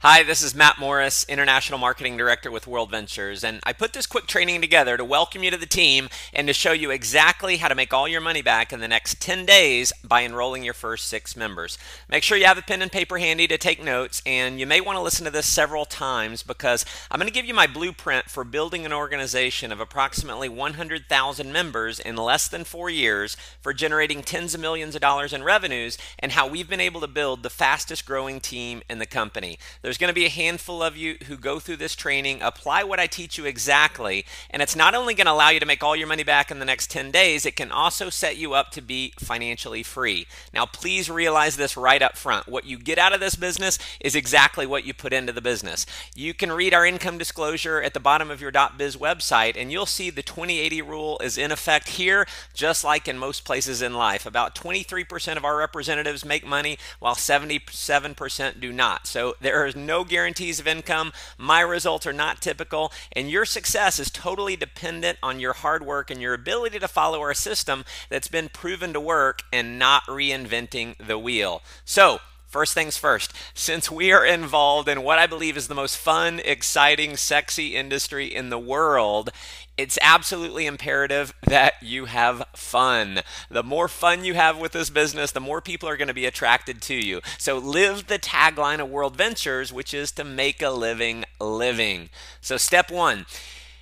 Hi, this is Matt Morris, International Marketing Director with World Ventures, and I put this quick training together to welcome you to the team and to show you exactly how to make all your money back in the next 10 days by enrolling your first 6 members. Make sure you have a pen and paper handy to take notes, and you may want to listen to this several times because I'm going to give you my blueprint for building an organization of approximately 100,000 members in less than 4 years for generating tens of millions of dollars in revenues and how we've been able to build the fastest growing team in the company. There's going to be a handful of you who go through this training, apply what I teach you exactly, and it's not only going to allow you to make all your money back in the next 10 days, it can also set you up to be financially free. Now, please realize this right up front. What you get out of this business is exactly what you put into the business. You can read our income disclosure at the bottom of your .biz website, and you'll see the 20/80 rule is in effect here, just like in most places in life. About 23% of our representatives make money, while 77% do not. So there is no guarantees of income. My results are not typical, and your success is totally dependent on your hard work and your ability to follow our system that's been proven to work and not reinventing the wheel. So, first things first, since we are involved in what I believe is the most fun, exciting, sexy industry in the world, it's absolutely imperative that you have fun. The more fun you have with this business, the more people are going to be attracted to you. So live the tagline of World Ventures, which is to make a living living. So step one.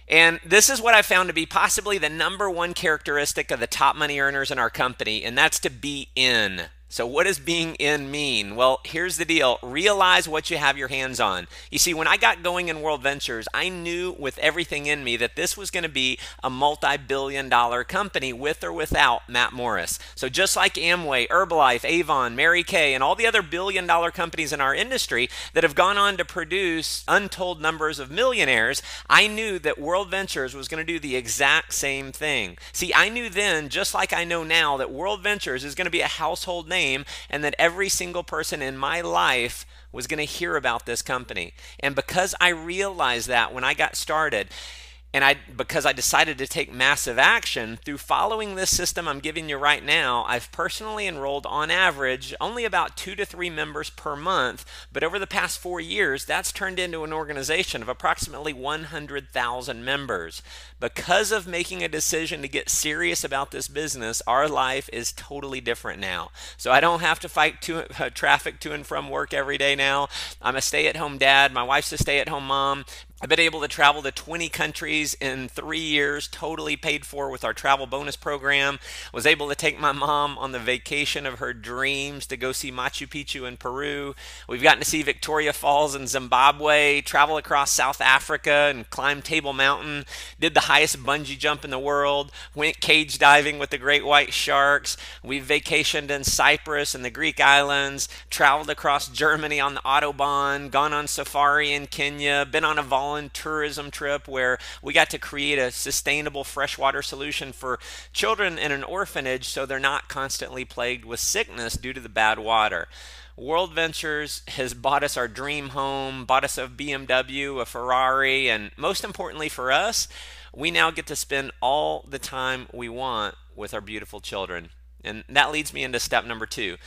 And this is what I found to be possibly the #1 characteristic of the top money earners in our company, and that's to be in. So what does being in mean? Well, here's the deal. Realize what you have your hands on. You see, when I got going in World Ventures, I knew with everything in me that this was going to be a multi-billion-dollar company with or without Matt Morris. So just like Amway, Herbalife, Avon, Mary Kay, and all the other billion-dollar companies in our industry that have gone on to produce untold numbers of millionaires, I knew that World Ventures was going to do the exact same thing. See, I knew then, just like I know now, that World Ventures is going to be a household name and that every single person in my life was going to hear about this company. And because I realized that when I got started, and because I decided to take massive action through following this system I'm giving you right now, I've personally enrolled on average only about 2 to 3 members per month, but over the past 4 years, that's turned into an organization of approximately 100,000 members. Because of making a decision to get serious about this business, our life is totally different now. So I don't have to fight traffic to and from work every day now. I'm a stay-at-home dad. My wife's a stay-at-home mom. I've been able to travel to 20 countries in 3 years, totally paid for with our travel bonus program. Was able to take my mom on the vacation of her dreams to go see Machu Picchu in Peru. We've gotten to see Victoria Falls in Zimbabwe, travel across South Africa and climb Table Mountain, did the highest bungee jump in the world, went cage diving with the great white sharks. We've vacationed in Cyprus and the Greek islands, traveled across Germany on the Autobahn, gone on safari in Kenya, been on a tourism trip where we got to create a sustainable freshwater solution for children in an orphanage so they're not constantly plagued with sickness due to the bad water. World Ventures has bought us our dream home, bought us a BMW, a Ferrari, and most importantly for us, we now get to spend all the time we want with our beautiful children. And that leads me into step number 2,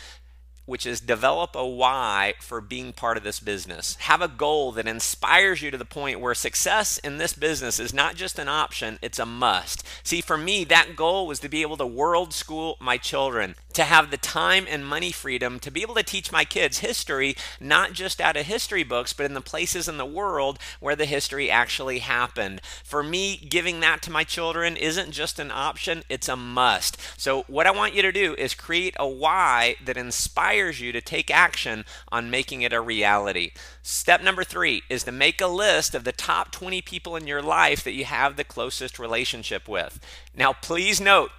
which is develop a why for being part of this business. Have a goal that inspires you to the point where success in this business is not just an option, it's a must. See, for me, that goal was to be able to world school my children, to have the time and money freedom to be able to teach my kids history, not just out of history books, but in the places in the world where the history actually happened. For me, giving that to my children isn't just an option, it's a must. So what I want you to do is create a why that inspires you to take action on making it a reality. Step number 3 is to make a list of the top 20 people in your life that you have the closest relationship with. Now, please note,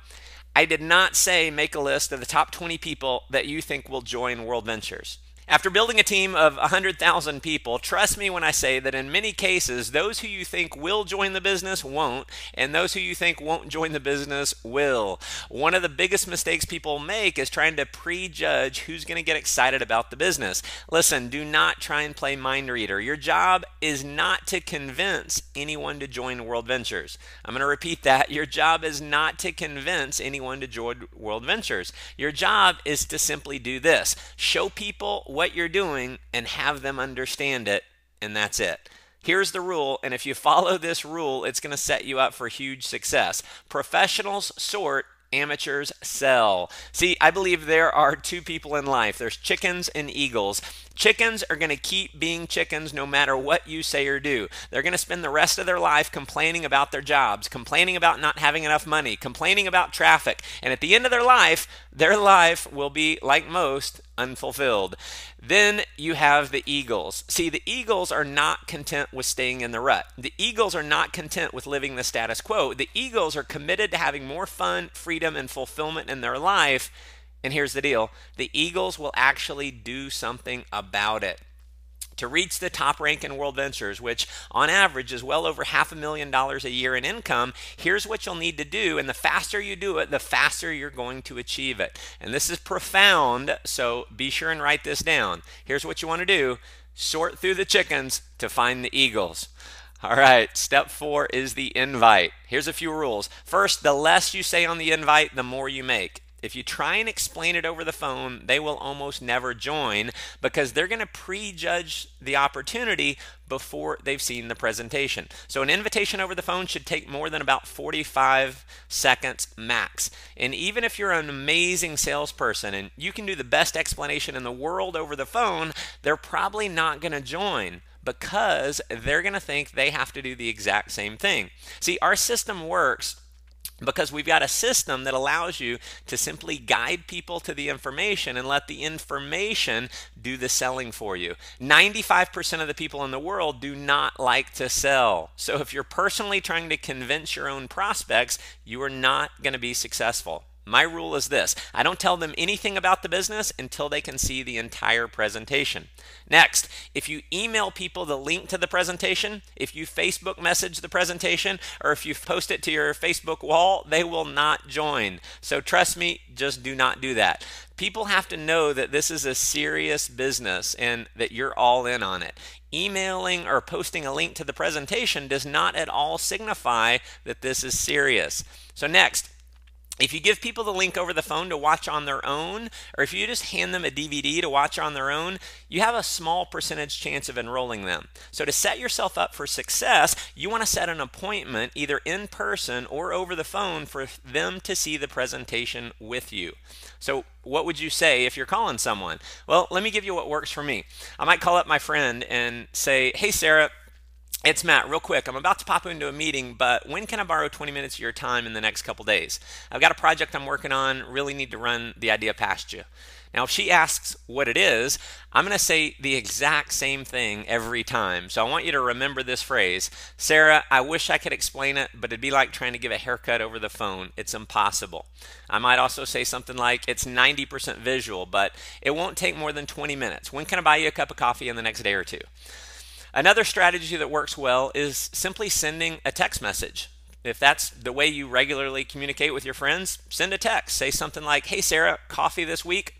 I did not say make a list of the top 20 people that you think will join World Ventures. After building a team of 100,000 people, trust me when I say that in many cases, those who you think will join the business won't, and those who you think won't join the business will. One of the biggest mistakes people make is trying to prejudge who's going to get excited about the business. Listen, do not try and play mind reader. Your job is not to convince anyone to join World Ventures. I'm going to repeat that. Your job is not to convince anyone to join World Ventures. Your job is to simply do this. Show people what you're doing and have them understand it, and that's it. Here's the rule, and if you follow this rule, it's going to set you up for huge success. Professionals sort, amateurs sell. See, I believe there are two people in life. There's chickens and eagles. Chickens are going to keep being chickens no matter what you say or do. They're going to spend the rest of their life complaining about their jobs, complaining about not having enough money, complaining about traffic. And at the end of their life will be, like most, unfulfilled. Then you have the eagles. See, the eagles are not content with staying in the rut. The eagles are not content with living the status quo. The eagles are committed to having more fun, freedom, and fulfillment in their life. And here's the deal. The eagles will actually do something about it. To reach the top rank in World Ventures, which on average is well over $500,000 a year in income, here's what you'll need to do. And the faster you do it, the faster you're going to achieve it. And this is profound, so be sure and write this down. Here's what you want to do. Sort through the chickens to find the eagles. All right, step 4 is the invite. Here's a few rules. First, the less you say on the invite, the more you make. If you try and explain it over the phone, they will almost never join because they're going to prejudge the opportunity before they've seen the presentation. So an invitation over the phone should take more than about 45 seconds max. And even if you're an amazing salesperson and you can do the best explanation in the world over the phone, they're probably not going to join because they're going to think they have to do the exact same thing. See, our system works because we've got a system that allows you to simply guide people to the information and let the information do the selling for you. 95% of the people in the world do not like to sell. So if you're personally trying to convince your own prospects, you are not going to be successful. My rule is this: I don't tell them anything about the business until they can see the entire presentation. Next, if you email people the link to the presentation, if you Facebook message the presentation, or if you post it to your Facebook wall, they will not join. So trust me, just do not do that. People have to know that this is a serious business and that you're all in on it. Emailing or posting a link to the presentation does not at all signify that this is serious. So next, if you give people the link over the phone to watch on their own, or if you just hand them a DVD to watch on their own, you have a small percentage chance of enrolling them. So to set yourself up for success, you want to set an appointment either in person or over the phone for them to see the presentation with you. So what would you say if you're calling someone? Well, let me give you what works for me. I might call up my friend and say, "Hey, Sarah, it's Matt, real quick. I'm about to pop into a meeting, but when can I borrow 20 minutes of your time in the next couple days? I've got a project I'm working on, really need to run the idea past you." Now, if she asks what it is, I'm going to say the exact same thing every time. So I want you to remember this phrase: "Sarah, I wish I could explain it, but it'd be like trying to give a haircut over the phone. It's impossible." I might also say something like, "It's 90% visual, but it won't take more than 20 minutes. When can I buy you a cup of coffee in the next day or two?" Another strategy that works well is simply sending a text message. If that's the way you regularly communicate with your friends, send a text. Say something like, "Hey Sarah, coffee this week?" ?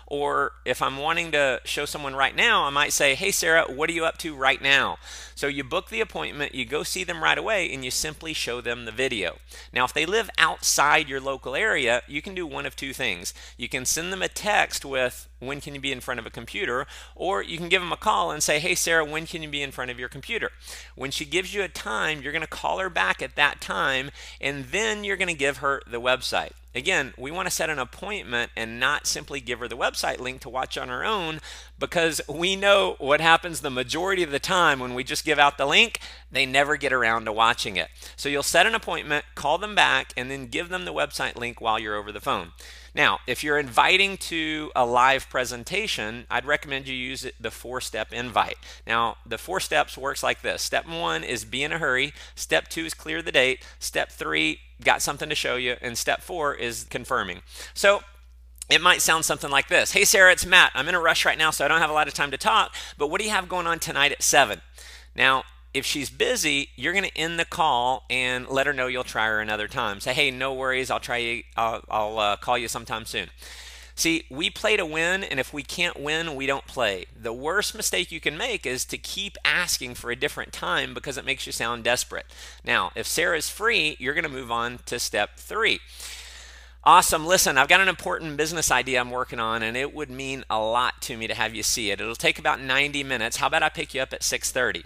Or if I'm wanting to show someone right now, I might say, "Hey Sarah, what are you up to right now?" So you book the appointment, you go see them right away, and you simply show them the video. Now, if they live outside your local area, you can do one of two things. You can send them a text with, "When can you be in front of a computer?" Or you can give them a call and say, "Hey Sarah, when can you be in front of your computer?" When she gives you a time, you're going to call her back at that time, and then you're going to give her the website. Again, we want to set an appointment and not simply give her the website link to watch on her own, because we know what happens the majority of the time when we just give out the link. They never get around to watching it. So you'll set an appointment, call them back, and then give them the website link while you're over the phone. Now, if you're inviting to a live presentation, I'd recommend you use the 4-step invite. Now, the 4 steps works like this. Step 1 is be in a hurry. Step 2 is clear the date. Step 3, got something to show you. And step 4 is confirming. So it might sound something like this: "Hey Sarah, it's Matt. I'm in a rush right now, so I don't have a lot of time to talk, but what do you have going on tonight at 7? Now, if she's busy, you're going to end the call and let her know you'll try her another time. Say, "Hey, no worries. I'll try you. I'll call you sometime soon." See, we play to win, and if we can't win, we don't play. The worst mistake you can make is to keep asking for a different time because it makes you sound desperate. Now, if Sarah's free, you're going to move on to step 3. Awesome. Listen, I've got an important business idea I'm working on, and it would mean a lot to me to have you see it. It'll take about 90 minutes. How about I pick you up at 6:30?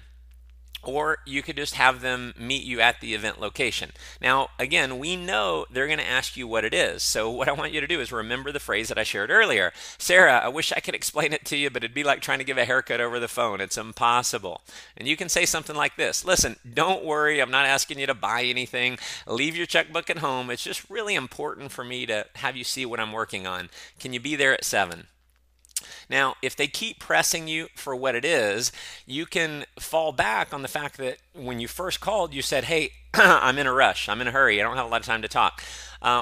Or you could just have them meet you at the event location. Now, again, we know they're going to ask you what it is. So what I want you to do is remember the phrase that I shared earlier. Sarah, I wish I could explain it to you, but it'd be like trying to give a haircut over the phone. It's impossible. And you can say something like this. Listen, don't worry. I'm not asking you to buy anything. Leave your checkbook at home. It's just really important for me to have you see what I'm working on. Can you be there at 7? Now, if they keep pressing you for what it is, you can fall back on the fact that when you first called, you said, hey, I'm in a rush. I'm in a hurry. I don't have a lot of time to talk.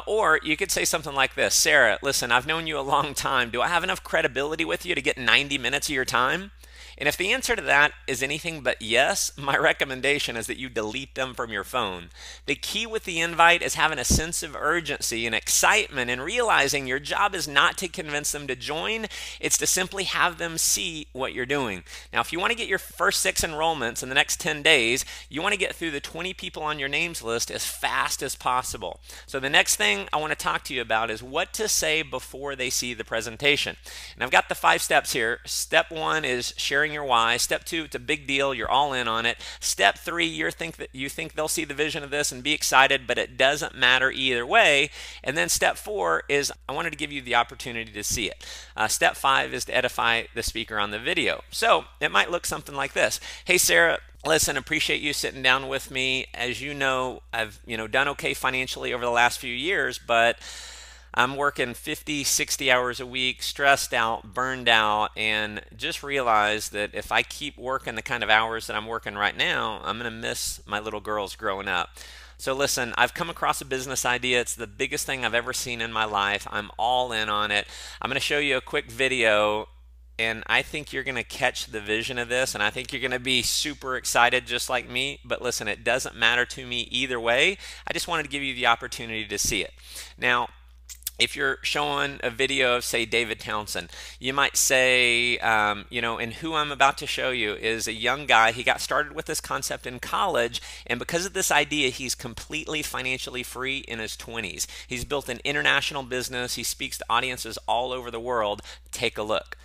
Or you could say something like this. Sarah, listen, I've known you a long time. Do I have enough credibility with you to get 90 minutes of your time? And if the answer to that is anything but yes, my recommendation is that you delete them from your phone. The key with the invite is having a sense of urgency and excitement and realizing your job is not to convince them to join, it's to simply have them see what you're doing. Now, if you want to get your first 6 enrollments in the next 10 days, you want to get through the 20 people on your names list as fast as possible. So the next thing I want to talk to you about is what to say before they see the presentation. And I've got the 5 steps here. Step 1 is sharing your why. Step 2, it's a big deal. You're all in on it. Step 3, you think they'll see the vision of this and be excited, but it doesn't matter either way. And then step 4 is I wanted to give you the opportunity to see it. Step 5 is to edify the speaker on the video. So it might look something like this. Hey, Sarah, listen, appreciate you sitting down with me. As you know, I've done okay financially over the last few years, but I'm working 50, 60 hours a week, stressed out, burned out, and just realized that if I keep working the kind of hours that I'm working right now, I'm going to miss my little girls growing up. So listen, I've come across a business idea. It's the biggest thing I've ever seen in my life. I'm all in on it. I'm going to show you a quick video, and I think you're going to catch the vision of this, and I think you're going to be super excited just like me. But listen, it doesn't matter to me either way. I just wanted to give you the opportunity to see it. Now, if you're showing a video of, say, David Townsend, you might say, and who I'm about to show you is a young guy. He got started with this concept in college, and because of this idea, he's completely financially free in his 20s. He's built an international business. He speaks to audiences all over the world. Take a look.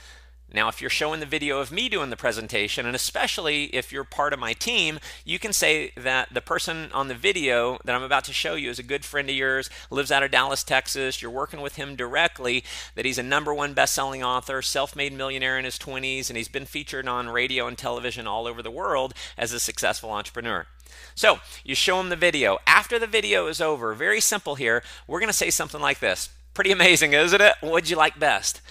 Now, if you're showing the video of me doing the presentation, and especially if you're part of my team, you can say that the person on the video that I'm about to show you is a good friend of yours, lives out of Dallas, Texas. You're working with him directly, that he's a #1 best-selling author, self-made millionaire in his 20s, and he's been featured on radio and television all over the world as a successful entrepreneur. So you show him the video. After the video is over, very simple here, we're going to say something like this. Pretty amazing, isn't it? What'd you like best?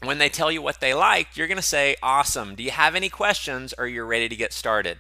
When they tell you what they liked, you're going to say, awesome. Do you have any questions, or you're ready to get started?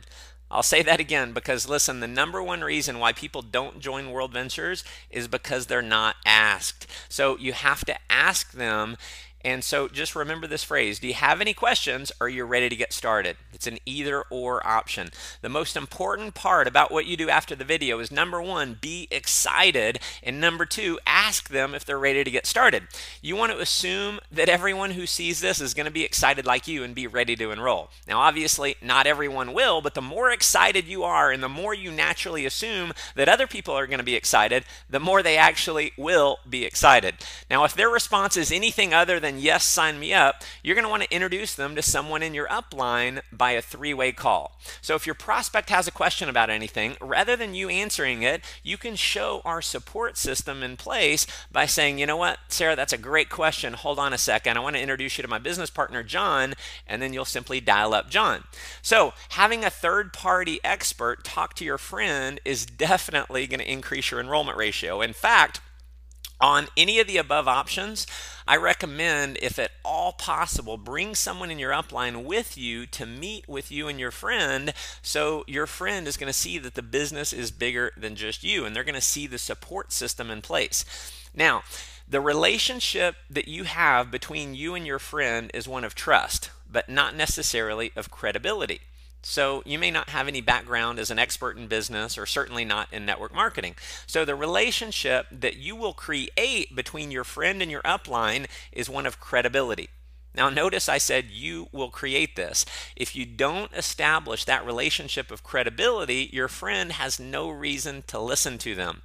I'll say that again because, listen, the #1 reason why people don't join World Ventures is because they're not asked. So you have to ask them. And so just remember this phrase. Do you have any questions, or you're ready to get started? It's an either or option. The most important part about what you do after the video is #1, be excited, and #2, ask them if they're ready to get started. You want to assume that everyone who sees this is going to be excited like you and be ready to enroll. Now, obviously, not everyone will, but the more excited you are and the more you naturally assume that other people are going to be excited, the more they actually will be excited. Now, if their response is anything other than yes, sign me up, you're going to want to introduce them to someone in your upline by a 3-way call. So if your prospect has a question about anything, rather than you answering it, you can show our support system in place by saying, you know what, Sarah, that's a great question. Hold on a second. I want to introduce you to my business partner, John, and then you'll simply dial up John. So having a third-party expert talk to your friend is definitely going to increase your enrollment ratio. In fact, on any of the above options, I recommend, if at all possible, bring someone in your upline with you to meet with you and your friend, so your friend is going to see that the business is bigger than just you, and they're going to see the support system in place. Now, the relationship that you have between you and your friend is one of trust, but not necessarily of credibility. So you may not have any background as an expert in business, or certainly not in network marketing. So the relationship that you will create between your friend and your upline is one of credibility. Now notice I said you will create this. If you don't establish that relationship of credibility, your friend has no reason to listen to them.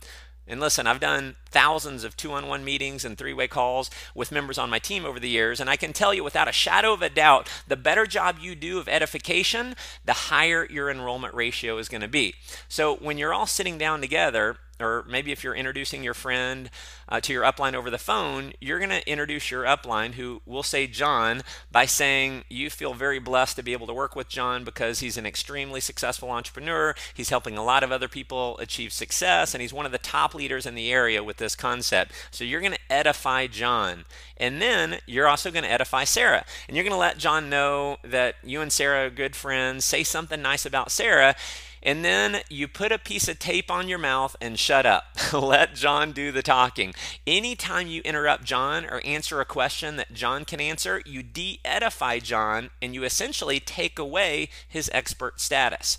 And listen, I've done thousands of two-on-one meetings and three-way calls with members on my team over the years, and I can tell you without a shadow of a doubt, the better job you do of edification, the higher your enrollment ratio is going to be. So when you're all sitting down together, or maybe if you're introducing your friend to your upline over the phone, you're going to introduce your upline, who will say John, by saying you feel very blessed to be able to work with John because he's an extremely successful entrepreneur. He's helping a lot of other people achieve success, and he's one of the top leaders in the area with this concept. So you're going to edify John. And then you're also going to edify Sarah. And you're going to let John know that you and Sarah are good friends. Say something nice about Sarah. And then you put a piece of tape on your mouth and shut up. Let John do the talking. Anytime you interrupt John or answer a question that John can answer, you de-edify John and you essentially take away his expert status.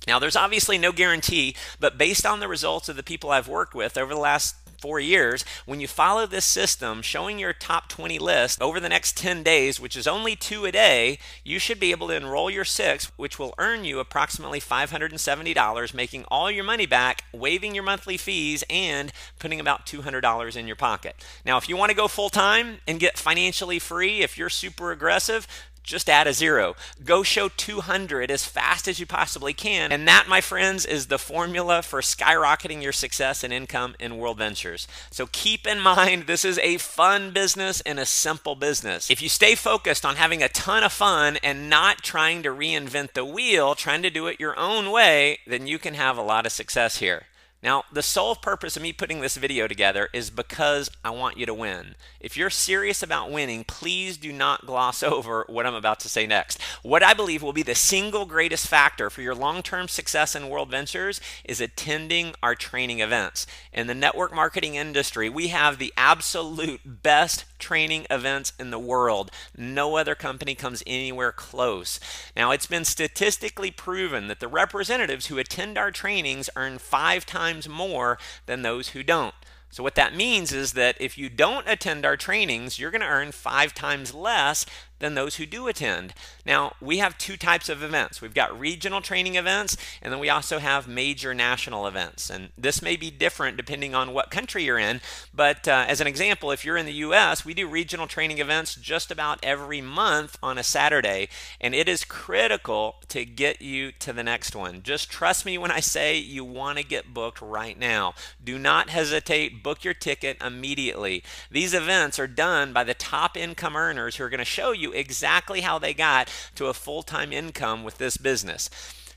Now, there's obviously no guarantee, but based on the results of the people I've worked with over the last 4 years, when you follow this system, showing your top 20 list over the next 10 days, which is only 2 a day, you should be able to enroll your 6, which will earn you approximately $570, making all your money back, waiving your monthly fees, and putting about $200 in your pocket. Now, if you want to go full time and get financially free, if you're super aggressive, just add a 0. Go show 200 as fast as you possibly can. And that, my friends, is the formula for skyrocketing your success and income in World Ventures. So keep in mind, this is a fun business and a simple business. If you stay focused on having a ton of fun and not trying to reinvent the wheel, trying to do it your own way, then you can have a lot of success here. Now, the sole purpose of me putting this video together is because I want you to win. If you're serious about winning, please do not gloss over what I'm about to say next. What I believe will be the single greatest factor for your long-term success in World Ventures is attending our training events. In the network marketing industry, we have the absolute best training events in the world. No other company comes anywhere close. Now, it's been statistically proven that the representatives who attend our trainings earn 5 times more than those who don't. So what that means is that if you don't attend our trainings, you're going to earn 5 times less than those who do attend. Now, we have 2 types of events. We've got regional training events, and then we also have major national events. And this may be different depending on what country you're in, but as an example, if you're in the US, we do regional training events just about every month on a Saturday, and it is critical to get you to the next one. Just trust me when I say you want to get booked right now. Do not hesitate. Book your ticket immediately. These events are done by the top income earners who are going to show you exactly how they got to a full-time income with this business.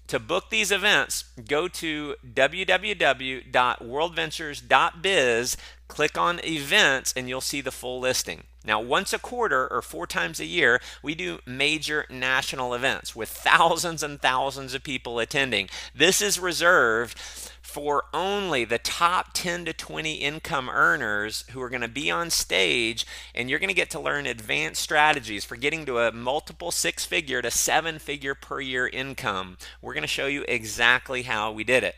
To book these events, go to www.worldventures.biz, click on events, and you'll see the full listing. Now, once a quarter or 4 times a year, we do major national events with thousands and thousands of people attending. This is reserved for only the top 10 to 20 income earners who are going to be on stage, and you're going to get to learn advanced strategies for getting to a multiple 6-figure to 7-figure per year income. We're going to show you exactly how we did it.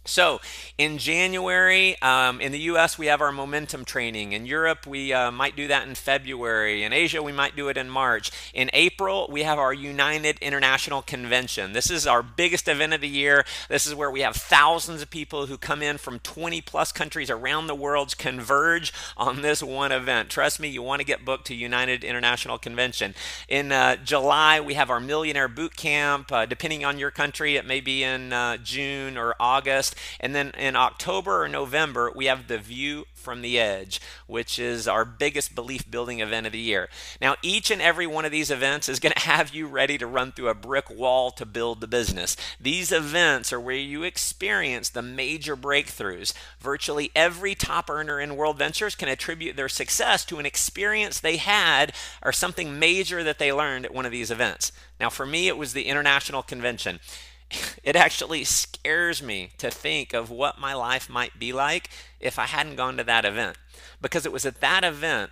So in January, in the US, we have our momentum training. In Europe, we might do that in February. In Asia, we might do it in March. In April, we have our United International Convention. This is our biggest event of the year. This is where we have thousands of people who come in from 20 plus countries around the world converge on this one event. Trust me, you want to get booked to United International Convention. In July, we have our Millionaire Boot Camp. Depending on your country, it may be in June or August. And then in October or November, we have the View from the Edge, which is our biggest belief building event of the year. Now, each and every one of these events is going to have you ready to run through a brick wall to build the business. These events are where you experience the major breakthroughs. Virtually every top earner in World Ventures can attribute their success to an experience they had or something major that they learned at one of these events. Now, for me, it was the International Convention. It actually scares me to think of what my life might be like if I hadn't gone to that event, because it was at that event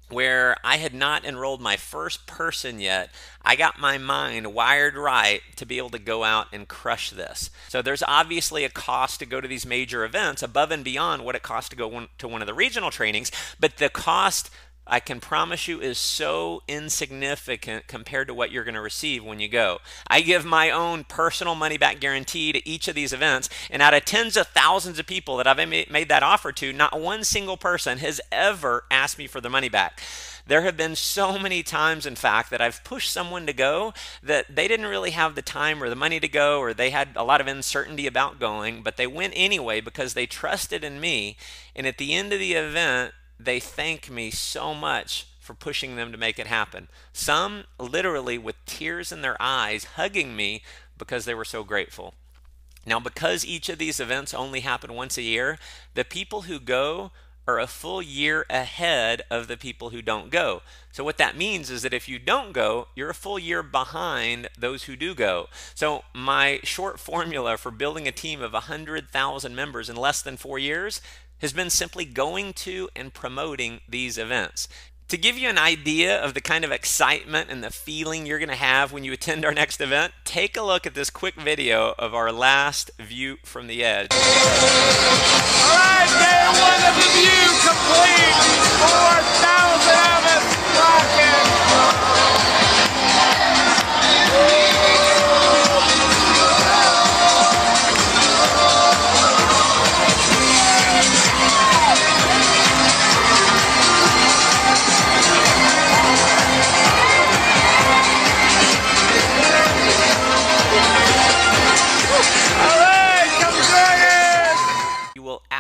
where I had not enrolled my first person yet. I got my mind wired right to be able to go out and crush this. So there's obviously a cost to go to these major events above and beyond what it costs to go to one of the regional trainings, but the cost I can promise you is so insignificant compared to what you're going to receive when you go. I give my own personal money back guarantee to each of these events, and out of tens of thousands of people that I've made that offer to, not one single person has ever asked me for their money back. There have been so many times, in fact, that I've pushed someone to go that they didn't really have the time or the money to go, or they had a lot of uncertainty about going, but they went anyway because they trusted in me. And at the end of the event, they thank me so much for pushing them to make it happen. Some literally with tears in their eyes hugging me because they were so grateful. Now, because each of these events only happen once a year, the people who go are a full year ahead of the people who don't go. So what that means is that if you don't go, you're a full year behind those who do go. So my short formula for building a team of 100,000 members in less than 4 years has been simply going to and promoting these events. To give you an idea of the kind of excitement and the feeling you're going to have when you attend our next event, take a look at this quick video of our last View from the Edge. All right, day one of the View complete. 4,000 of us rocking.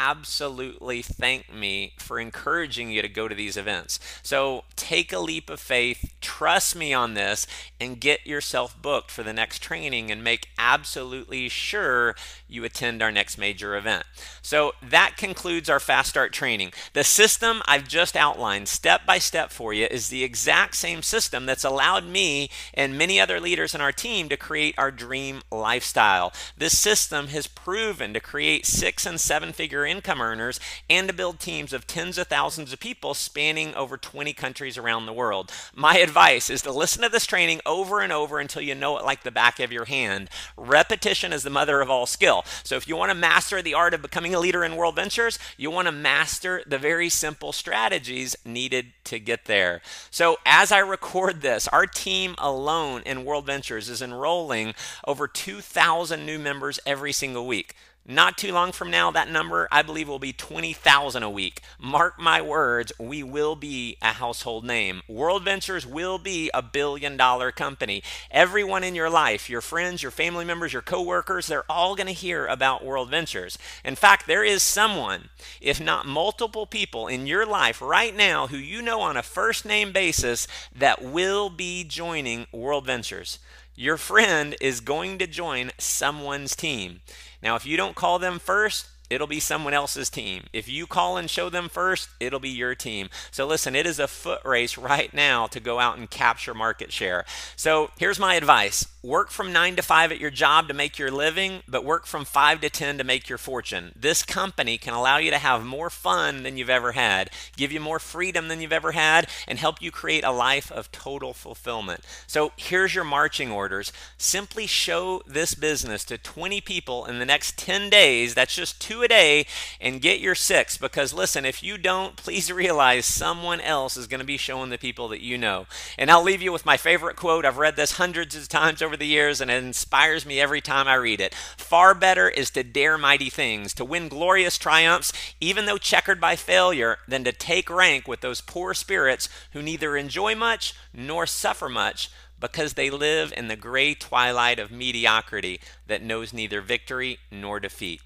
Absolutely thank me for encouraging you to go to these events. So take a leap of faith, trust me on this, and get yourself booked for the next training and make absolutely sure you attend our next major event. So that concludes our Fast Start training. The system I've just outlined step by step for you is the exact same system that's allowed me and many other leaders in our team to create our dream lifestyle. This system has proven to create 6- and 7-figure income earners and to build teams of tens of thousands of people spanning over 20 countries around the world. My advice is to listen to this training over and over until you know it like the back of your hand. Repetition is the mother of all skill. So if you want to master the art of becoming a leader in World Ventures, you want to master the very simple strategies needed to get there. So as I record this, our team alone in World Ventures is enrolling over 2,000 new members every single week. Not too long from now, that number, I believe, will be 20,000 a week. Mark my words, we will be a household name. World Ventures will be a billion-dollar company. Everyone in your life, your friends, your family members, your coworkers, they're all going to hear about World Ventures. In fact, there is someone, if not multiple people in your life right now who you know on a first-name basis that will be joining World Ventures. Your friend is going to join someone's team. Now, if you don't call them first, it'll be someone else's team. If you call and show them first, it'll be your team. So listen, it is a foot race right now to go out and capture market share. So here's my advice. Work from 9 to 5 at your job to make your living, but work from 5 to 10 to make your fortune. This company can allow you to have more fun than you've ever had, give you more freedom than you've ever had, and help you create a life of total fulfillment. So here's your marching orders. Simply show this business to 20 people in the next 10 days. That's just 2 a day, and get your 6, because listen, if you don't, please realize someone else is going to be showing the people that you know. And I'll leave you with my favorite quote. I've read this hundreds of times over the years, and it inspires me every time I read it. Far better is to dare mighty things, to win glorious triumphs, even though checkered by failure, than to take rank with those poor spirits who neither enjoy much nor suffer much, because they live in the gray twilight of mediocrity that knows neither victory nor defeat.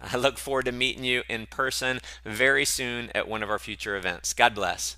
I look forward to meeting you in person very soon at one of our future events. God bless.